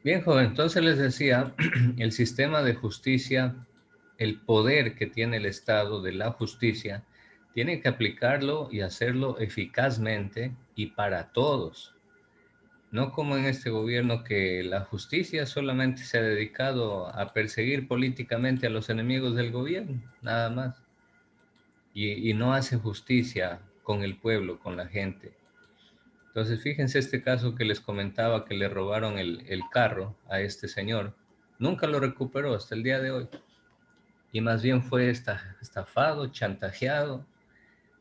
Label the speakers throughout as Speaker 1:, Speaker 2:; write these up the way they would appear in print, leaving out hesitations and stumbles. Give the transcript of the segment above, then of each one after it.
Speaker 1: Bien, joven, entonces les decía, el sistema de justicia, el poder que tiene el Estado de la justicia, tiene que aplicarlo y hacerlo eficazmente y para todos. No como en este gobierno que la justicia solamente se ha dedicado a perseguir políticamente a los enemigos del gobierno, nada más. Y no hace justicia con el pueblo, con la gente. Entonces, fíjense este caso que les comentaba que le robaron el carro a este señor. Nunca lo recuperó hasta el día de hoy. Y más bien fue estafado, chantajeado.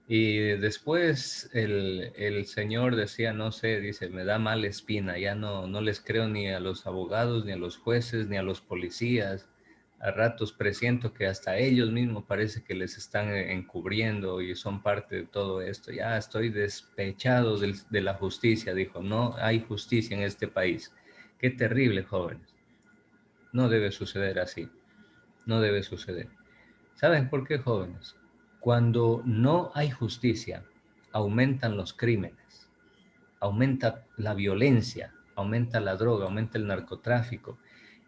Speaker 1: Y después el señor decía, no sé, dice, me da mala espina, ya no les creo ni a los abogados, ni a los jueces, ni a los policías. A ratos presiento que hasta ellos mismos parece que les están encubriendo y son parte de todo esto. Ya estoy despechado de la justicia, dijo, no hay justicia en este país. Qué terrible, jóvenes. No debe suceder así, no debe suceder. ¿Saben por qué, jóvenes? Cuando no hay justicia, aumentan los crímenes, aumenta la violencia, aumenta la droga, aumenta el narcotráfico.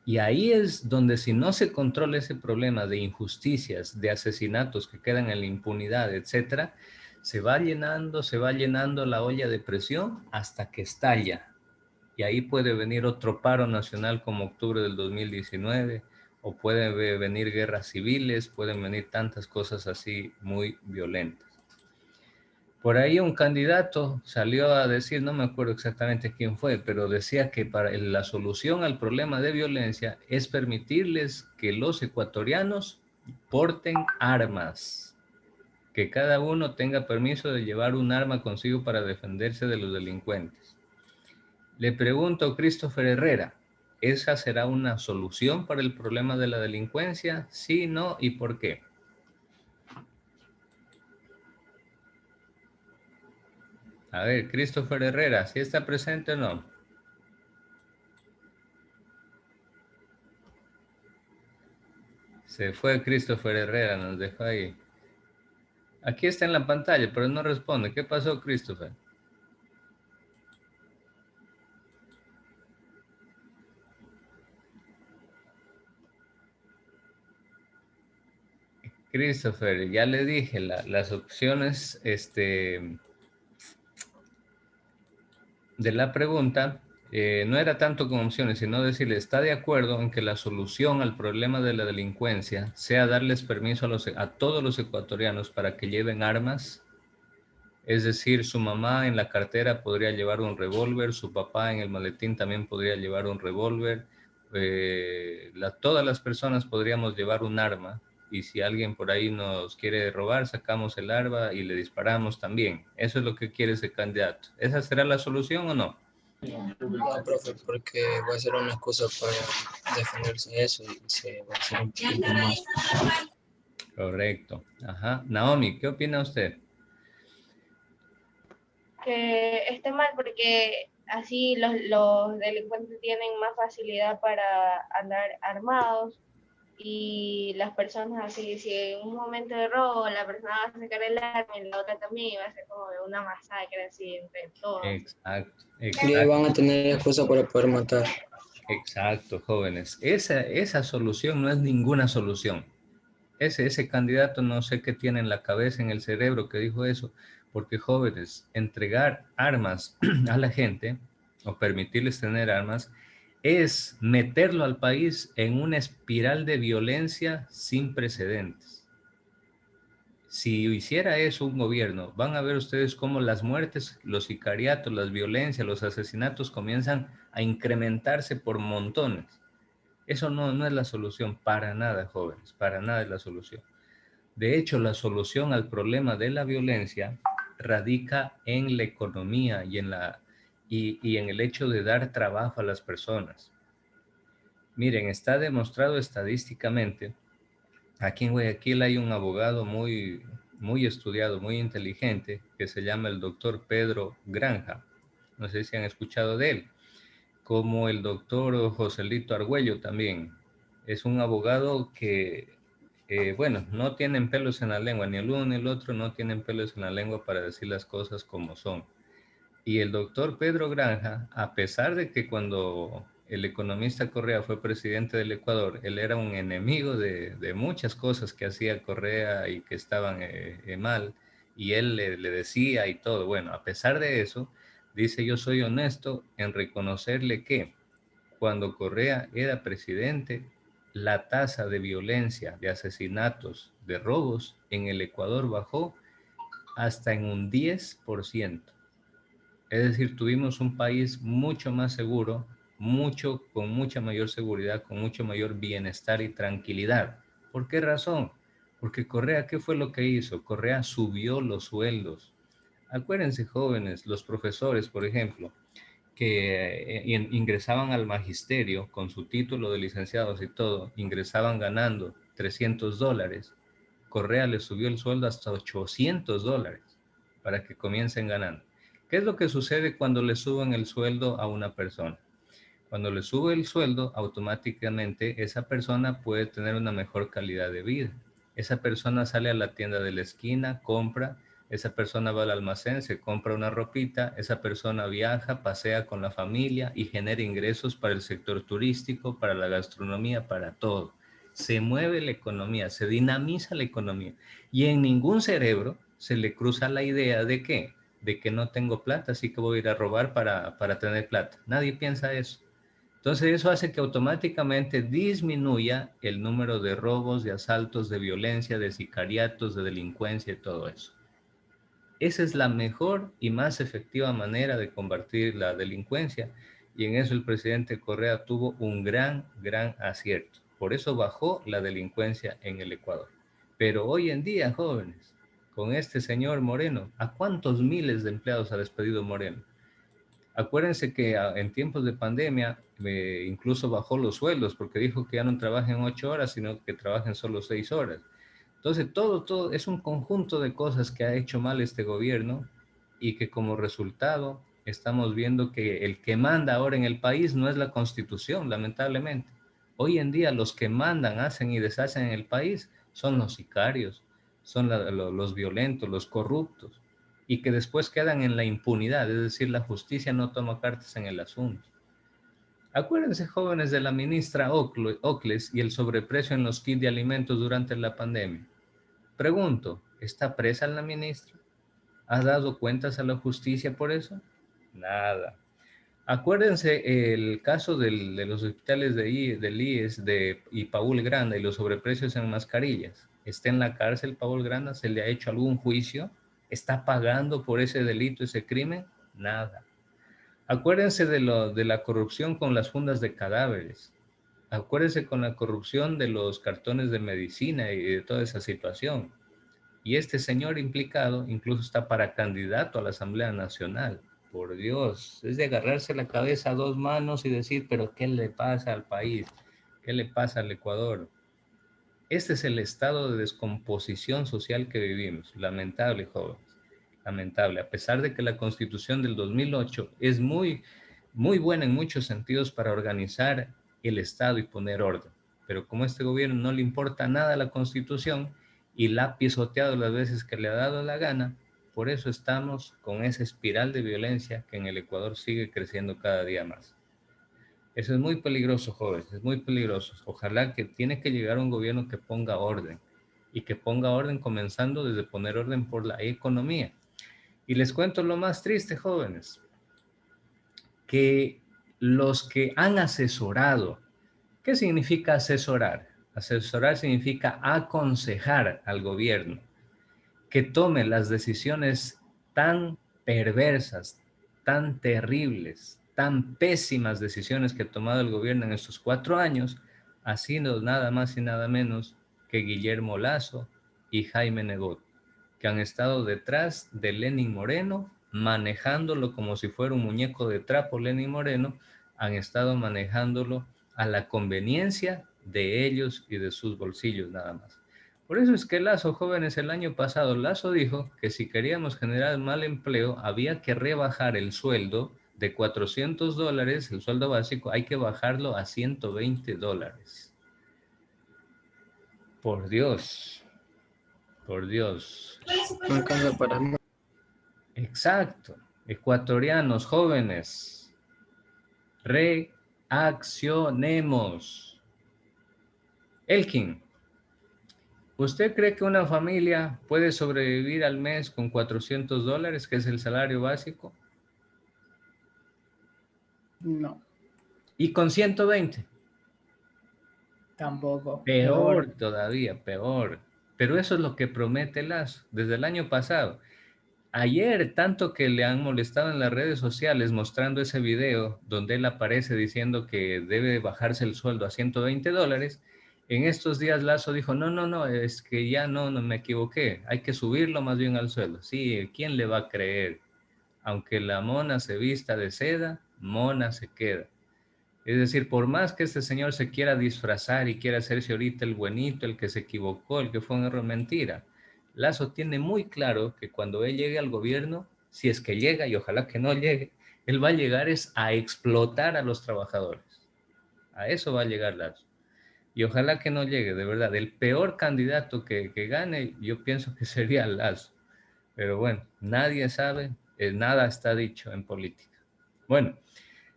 Speaker 1: Y ahí es donde si no se controla ese problema de injusticias, de asesinatos que quedan en la impunidad, etcétera, se va llenando la olla de presión hasta que estalla. Y ahí puede venir otro paro nacional como octubre del 2019, o pueden venir guerras civiles, pueden venir tantas cosas así muy violentas. Por ahí un candidato salió a decir, no me acuerdo exactamente quién fue, pero decía que para la solución al problema de violencia es permitirles que los ecuatorianos porten armas, que cada uno tenga permiso de llevar un arma consigo para defenderse de los delincuentes. Le pregunto, Christopher Herrera, ¿esa será una solución para el problema de la delincuencia? Sí, no, ¿y por qué? A ver, Christopher Herrera, ¿sí está presente o no? Se fue Christopher Herrera, nos dejó ahí. Aquí está en la pantalla, pero no responde. ¿Qué pasó, Christopher? Christopher, ya le dije, las opciones de la pregunta no era tanto con opciones, sino decirle, ¿está de acuerdo en que la solución al problema de la delincuencia sea darles permiso a todos los ecuatorianos para que lleven armas? Es decir, su mamá en la cartera podría llevar un revólver, su papá en el maletín también podría llevar un revólver, todas las personas podríamos llevar un arma y si alguien por ahí nos quiere robar, sacamos el arma y le disparamos también. Eso es lo que quiere ese candidato. ¿Esa será la solución o no?
Speaker 2: No, profe, porque va a ser una excusa para defenderse de eso y se va a hacer un poquito más.
Speaker 1: Correcto. Ajá. Naomi, ¿qué opina usted?
Speaker 3: Que esté mal porque así los delincuentes tienen más facilidad para andar armados y las personas así, si en un momento de robo la persona va a sacar el arma y la otra también y va a ser como una masacre así entre todos.
Speaker 1: Exacto,
Speaker 2: Y
Speaker 1: exacto.
Speaker 2: van a tener excusa para poder matar.
Speaker 1: Exacto, jóvenes. Esa solución no es ninguna solución. Ese candidato no sé qué tiene en la cabeza, en el cerebro que dijo eso, porque jóvenes, entregar armas a la gente o permitirles tener armas es meterlo al país en una espiral de violencia sin precedentes. Si hiciera eso un gobierno, van a ver ustedes cómo las muertes, los sicariatos, las violencias, los asesinatos comienzan a incrementarse por montones. Eso no es la solución para nada, jóvenes, para nada es la solución. De hecho, la solución al problema de la violencia radica en la economía y en el hecho de dar trabajo a las personas. Miren, está demostrado estadísticamente, aquí en Guayaquil hay un abogado muy estudiado, muy inteligente, que se llama el doctor Pedro Granja. No sé si han escuchado de él. Como el doctor Joselito Argüello también. Es un abogado que, bueno, no tienen pelos en la lengua, ni el uno ni el otro no tienen pelos en la lengua para decir las cosas como son. Y el doctor Pedro Granja, a pesar de que cuando el economista Correa fue presidente del Ecuador, él era un enemigo de muchas cosas que hacía Correa y que estaban mal, y él le decía y todo. Bueno, a pesar de eso, dice: yo soy honesto en reconocerle que cuando Correa era presidente, la tasa de violencia, de asesinatos, de robos en el Ecuador bajó hasta en un 10%. Es decir, tuvimos un país mucho más seguro, con mucha mayor seguridad, con mucho mayor bienestar y tranquilidad. ¿Por qué razón? Porque Correa, ¿qué fue lo que hizo? Correa subió los sueldos. Acuérdense, jóvenes, los profesores, por ejemplo, que ingresaban al magisterio con su título de licenciados y todo, ingresaban ganando $300. Correa les subió el sueldo hasta $800 para que comiencen ganando. ¿Qué es lo que sucede cuando le suben el sueldo a una persona? Cuando le sube el sueldo, automáticamente esa persona puede tener una mejor calidad de vida. Esa persona sale a la tienda de la esquina, compra, esa persona va al almacén, se compra una ropita, esa persona viaja, pasea con la familia y genera ingresos para el sector turístico, para la gastronomía, para todo. Se mueve la economía, se dinamiza la economía. Y en ningún cerebro se le cruza la idea de ¿qué? De que no tengo plata, así que voy a ir a robar para tener plata. Nadie piensa eso. Entonces eso hace que automáticamente disminuya el número de robos, de asaltos, de violencia, de sicariatos, de delincuencia y todo eso. Esa es la mejor y más efectiva manera de combatir la delincuencia, y en eso el presidente Correa tuvo un gran acierto. Por eso bajó la delincuencia en el Ecuador. Pero hoy en día, jóvenes, con este señor Moreno, ¿a cuántos miles de empleados ha despedido Moreno? Acuérdense que en tiempos de pandemia incluso bajó los sueldos porque dijo que ya no trabajen 8 horas, sino que trabajen solo 6 horas. Entonces, todo es un conjunto de cosas que ha hecho mal este gobierno, y que como resultado estamos viendo que el que manda ahora en el país no es la Constitución, lamentablemente. Hoy en día los que mandan, hacen y deshacen en el país son los sicarios, son los violentos, los corruptos, y que después quedan en la impunidad, es decir, la justicia no toma cartas en el asunto. Acuérdense, jóvenes, de la ministra Ocles y el sobreprecio en los kits de alimentos durante la pandemia. Pregunto, ¿está presa la ministra? ¿Ha dado cuentas a la justicia por eso? Nada. Acuérdense el caso de los hospitales del IES y Paul Granda y los sobreprecios en mascarillas. ¿Está en la cárcel Paul Granda? ¿Se le ha hecho algún juicio? ¿Está pagando por ese delito, ese crimen? Nada. Acuérdense de la corrupción con las fundas de cadáveres. Acuérdense con la corrupción de los cartones de medicina y de toda esa situación. Y este señor implicado incluso está para candidato a la Asamblea Nacional. Por Dios, es de agarrarse la cabeza a dos manos y decir: pero ¿qué le pasa al país? ¿Qué le pasa al Ecuador? Este es el estado de descomposición social que vivimos. Lamentable, jóvenes. Lamentable. A pesar de que la Constitución del 2008 es muy buena en muchos sentidos para organizar el Estado y poner orden. Pero como este gobierno no le importa nada la Constitución y la ha pisoteado las veces que le ha dado la gana, por eso estamos con esa espiral de violencia que en el Ecuador sigue creciendo cada día más. Eso es muy peligroso, jóvenes, es muy peligroso. Ojalá que tiene que llegar un gobierno que ponga orden, y que ponga orden comenzando desde poner orden por la economía. Y les cuento lo más triste, jóvenes, que los que han asesorado, ¿qué significa asesorar? Asesorar significa aconsejar al gobierno que tome las decisiones tan perversas, tan terribles, tan pésimas decisiones que ha tomado el gobierno en estos 4 años, haciendo nada más y nada menos que Guillermo Lasso y Jaime Nebot, que han estado detrás de Lenín Moreno, manejándolo como si fuera un muñeco de trapo. Lenín Moreno han estado manejándolo a la conveniencia de ellos y de sus bolsillos nada más. Por eso es que Lasso, jóvenes, el año pasado Lasso dijo que si queríamos generar mal empleo había que rebajar el sueldo de $400, el sueldo básico, hay que bajarlo a $120. Por Dios, por Dios.
Speaker 2: No alcanza para nada.
Speaker 1: Exacto. Ecuatorianos, jóvenes, Accionemos. Elkin, ¿usted cree que una familia puede sobrevivir al mes con $400, que es el salario básico?
Speaker 4: No,
Speaker 1: ¿Y con 120?
Speaker 4: tampoco.
Speaker 1: Peor todavía, peor. Pero eso es lo que promete Lazo desde el año pasado. Ayer, tanto que le han molestado en las redes sociales mostrando ese video donde él aparece diciendo que debe bajarse el sueldo a $120, en estos días Lazo dijo, no, no, no, es que ya no me equivoqué, hay que subirlo más bien al sueldo. Sí, ¿quién le va a creer? Aunque la mona se vista de seda, mona se queda. Es decir, por más que este señor se quiera disfrazar y quiera hacerse ahorita el buenito, el que se equivocó, el que fue un error, mentira. Lazo tiene muy claro que cuando él llegue al gobierno, si es que llega, y ojalá que no llegue, él va a llegar es a explotar a los trabajadores. A eso va a llegar Lazo. Y ojalá que no llegue, de verdad. El peor candidato que gane, yo pienso que sería Lazo. Pero bueno, nadie sabe, nada está dicho en política. Bueno,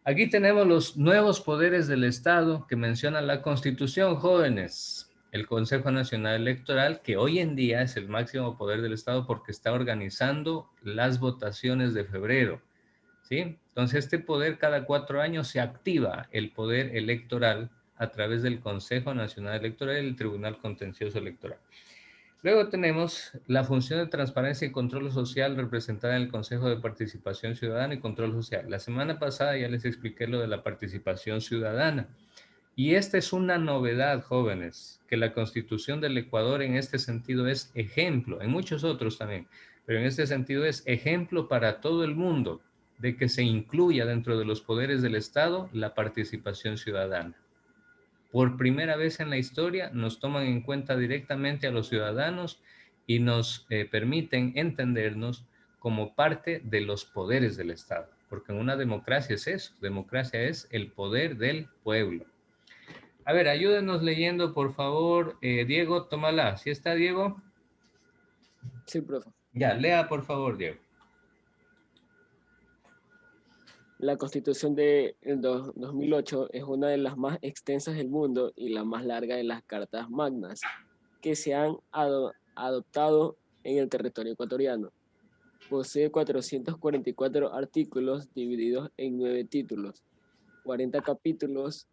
Speaker 1: aquí tenemos los nuevos poderes del Estado que menciona la Constitución, jóvenes. El Consejo Nacional Electoral, que hoy en día es el máximo poder del Estado porque está organizando las votaciones de febrero, ¿sí? Entonces, este poder cada 4 años se activa el poder electoral a través del Consejo Nacional Electoral y el Tribunal Contencioso Electoral. Luego tenemos la función de transparencia y control social representada en el Consejo de Participación Ciudadana y Control Social. La semana pasada ya les expliqué lo de la participación ciudadana. Y esta es una novedad, jóvenes, que la Constitución del Ecuador en este sentido es ejemplo, en muchos otros también, pero en este sentido es ejemplo para todo el mundo de que se incluya dentro de los poderes del Estado la participación ciudadana. Por primera vez en la historia nos toman en cuenta directamente a los ciudadanos y nos permiten entendernos como parte de los poderes del Estado. Porque en una democracia es eso, democracia es el poder del pueblo. A ver, ayúdenos leyendo, por favor. Diego, tómala. ¿Sí está, Diego?
Speaker 5: Sí, profe.
Speaker 1: Ya, lea, por favor, Diego.
Speaker 5: La Constitución de 2008 es una de las más extensas del mundo y la más larga de las cartas magnas que se han adoptado en el territorio ecuatoriano. Posee 444 artículos divididos en 9 títulos, 40 capítulos,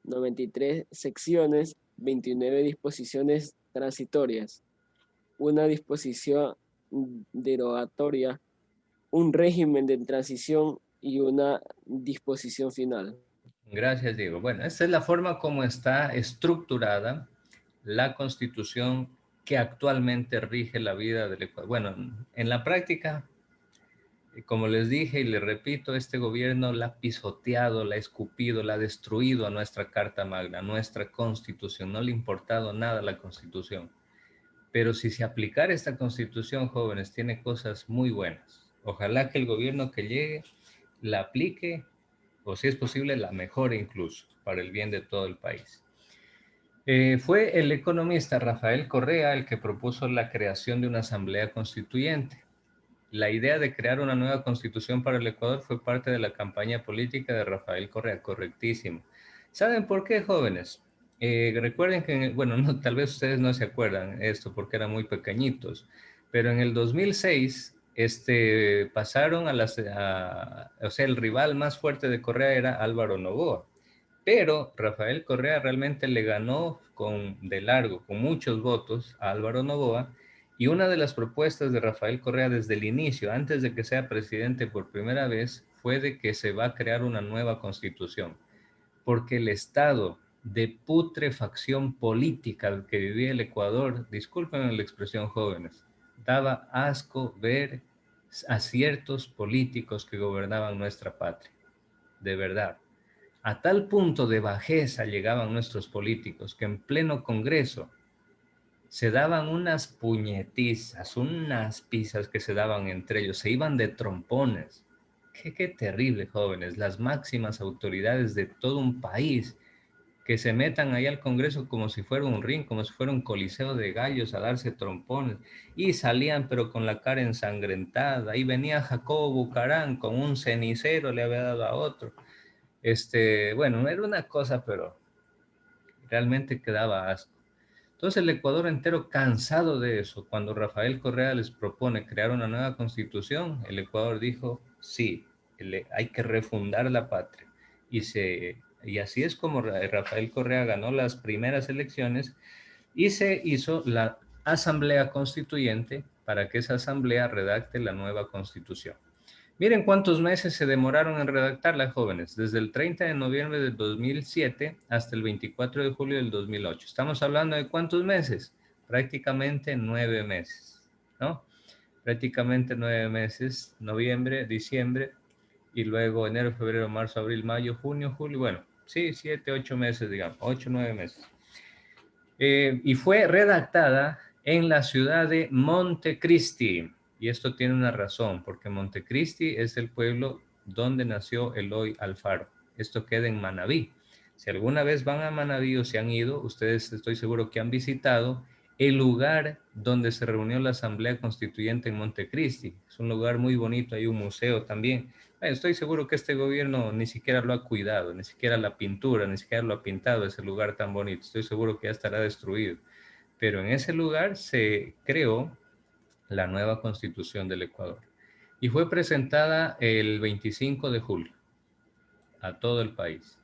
Speaker 5: 93 secciones, 29 disposiciones transitorias, una disposición derogatoria, un régimen de transición y una disposición final.
Speaker 1: Gracias, Diego. Bueno, esta es la forma como está estructurada la Constitución que actualmente rige la vida del Ecuador. Bueno, en la práctica, como les dije y les repito, este gobierno la ha pisoteado, la ha escupido, la ha destruido a nuestra Carta Magna, a nuestra Constitución. No le ha importado nada la Constitución. Pero si se aplicara esta Constitución, jóvenes, tiene cosas muy buenas. Ojalá que el gobierno que llegue la aplique, o si es posible, la mejore incluso, para el bien de todo el país. Fue el economista Rafael Correa el que propuso la creación de una asamblea constituyente. La idea de crear una nueva constitución para el Ecuador fue parte de la campaña política de Rafael Correa, correctísimo. ¿Saben por qué, jóvenes? Recuerden que, bueno, no, tal vez ustedes no se acuerdan esto porque eran muy pequeñitos, pero en el 2006 pasaron o sea, el rival más fuerte de Correa era Álvaro Noboa. Pero Rafael Correa realmente le ganó de largo, con muchos votos, a Álvaro Noboa. Y una de las propuestas de Rafael Correa desde el inicio, antes de que sea presidente por primera vez, fue de que se va a crear una nueva constitución. Porque el estado de putrefacción política que vivía el Ecuador, disculpen la expresión, jóvenes, daba asco ver a ciertos políticos que gobernaban nuestra patria. De verdad. A tal punto de bajeza llegaban nuestros políticos que en pleno Congreso se daban unas puñetizas, unas pisas que se daban entre ellos, se iban de trompones. Qué terrible, jóvenes, las máximas autoridades de todo un país que se metan ahí al Congreso como si fuera un ring, como si fuera un coliseo de gallos a darse trompones, y salían pero con la cara ensangrentada. Ahí venía Jacobo Bucarán con un cenicero, le había dado a otro. Bueno, era una cosa, pero realmente quedaba asco. Entonces el Ecuador entero, cansado de eso, cuando Rafael Correa les propone crear una nueva constitución, el Ecuador dijo, sí, hay que refundar la patria. Y así es como Rafael Correa ganó las primeras elecciones y se hizo la Asamblea Constituyente para que esa asamblea redacte la nueva constitución. Miren cuántos meses se demoraron en redactarla, jóvenes, desde el 30 de noviembre del 2007 hasta el 24 de julio del 2008. Estamos hablando de cuántos meses, prácticamente 9 meses, ¿no? Prácticamente 9 meses, noviembre, diciembre, y luego enero, febrero, marzo, abril, mayo, junio, julio, bueno, sí, 7, 8 meses, digamos, 8, 9 meses. Y fue redactada en la ciudad de Montecristi. Y esto tiene una razón, porque Montecristi es el pueblo donde nació Eloy Alfaro. Esto queda en Manabí. Si alguna vez van a Manabí o se han ido, ustedes estoy seguro que han visitado el lugar donde se reunió la Asamblea Constituyente en Montecristi. Es un lugar muy bonito, hay un museo también. Estoy seguro que este gobierno ni siquiera lo ha cuidado, ni siquiera la pintura, ni siquiera lo ha pintado ese lugar tan bonito. Estoy seguro que ya estará destruido. Pero en ese lugar se creó la nueva Constitución del Ecuador y fue presentada el 25 de julio a todo el país.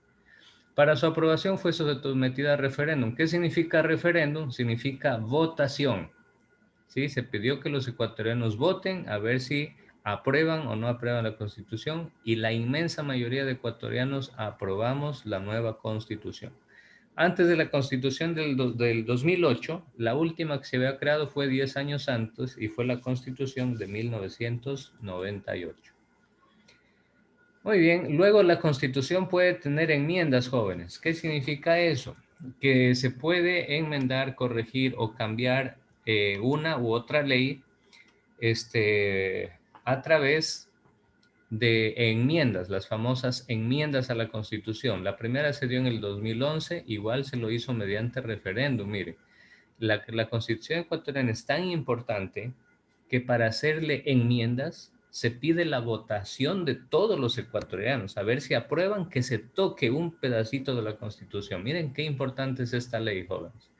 Speaker 1: Para su aprobación fue sometida a referéndum. ¿Qué significa referéndum? Significa votación. ¿Sí? Se pidió que los ecuatorianos voten a ver si aprueban o no aprueban la Constitución y la inmensa mayoría de ecuatorianos aprobamos la nueva Constitución. Antes de la Constitución del 2008, la última que se había creado fue 10 años antes y fue la Constitución de 1998. Muy bien, luego la Constitución puede tener enmiendas, jóvenes. ¿Qué significa eso? Que se puede enmendar, corregir o cambiar una u otra ley a través de enmiendas, las famosas enmiendas a la Constitución. La primera se dio en el 2011, igual se lo hizo mediante referéndum. Mire, la Constitución ecuatoriana es tan importante que para hacerle enmiendas se pide la votación de todos los ecuatorianos, a ver si aprueban que se toque un pedacito de la Constitución. Miren qué importante es esta ley, jóvenes.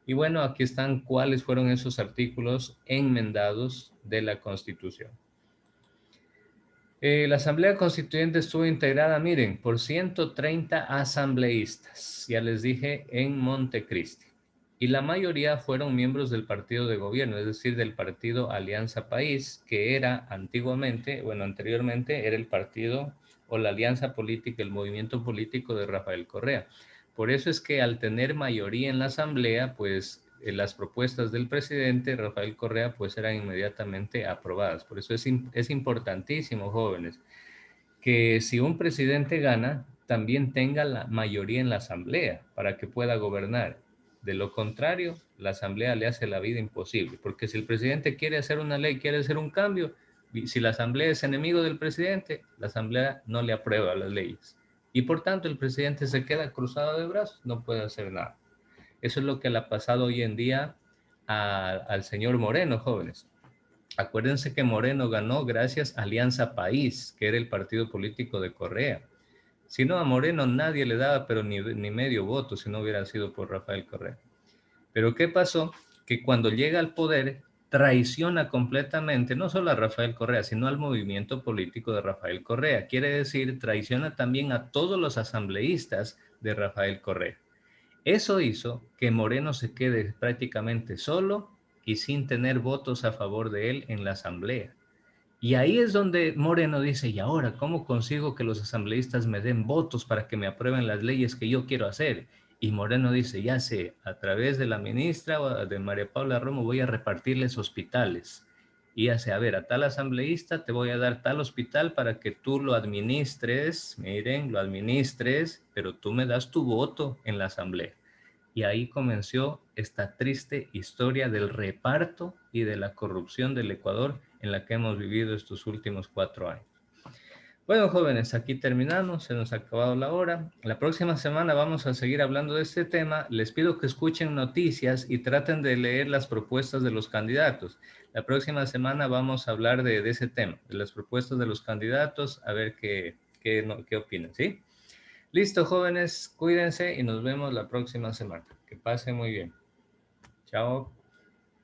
Speaker 1: Y bueno, aquí están cuáles fueron esos artículos enmendados de la Constitución. La Asamblea Constituyente estuvo integrada, miren, por 130 asambleístas, ya les dije, en Montecristi. Y la mayoría fueron miembros del partido de gobierno, es decir, del partido Alianza País, que era antiguamente, bueno, anteriormente era el partido o la alianza política, el movimiento político de Rafael Correa. Por eso es que al tener mayoría en la Asamblea, pues las propuestas del presidente Rafael Correa pues eran inmediatamente aprobadas. Por eso es importantísimo, jóvenes, que si un presidente gana, también tenga la mayoría en la asamblea para que pueda gobernar. De lo contrario, la asamblea le hace la vida imposible, porque si el presidente quiere hacer una ley, quiere hacer un cambio, si la asamblea es enemigo del presidente, la asamblea no le aprueba las leyes. Y por tanto, el presidente se queda cruzado de brazos, no puede hacer nada. Eso es lo que le ha pasado hoy en día al señor Moreno, jóvenes. Acuérdense que Moreno ganó gracias a Alianza País, que era el partido político de Correa. Si no, a Moreno nadie le daba, pero ni medio voto, si no hubiera sido por Rafael Correa. Pero ¿qué pasó? Que cuando llega al poder, traiciona completamente, no solo a Rafael Correa, sino al movimiento político de Rafael Correa. Quiere decir, traiciona también a todos los asambleístas de Rafael Correa. Eso hizo que Moreno se quede prácticamente solo y sin tener votos a favor de él en la asamblea. Y ahí es donde Moreno dice, ¿y ahora cómo consigo que los asambleístas me den votos para que me aprueben las leyes que yo quiero hacer? Y Moreno dice, ya sé, a través de la ministra de María Paula Romo voy a repartirles hospitales. Y hace, a ver, a tal asambleísta te voy a dar tal hospital para que tú lo administres, miren, lo administres, pero tú me das tu voto en la asamblea. Y ahí comenzó esta triste historia del reparto y de la corrupción del Ecuador en la que hemos vivido estos últimos 4 años. Bueno, jóvenes, aquí terminamos, se nos ha acabado la hora. La próxima semana vamos a seguir hablando de este tema. Les pido que escuchen noticias y traten de leer las propuestas de los candidatos. La próxima semana vamos a hablar de ese tema, de las propuestas de los candidatos, a ver qué opinan, ¿sí? Listo, jóvenes, cuídense y nos vemos la próxima semana. Que pasen muy bien. Chao.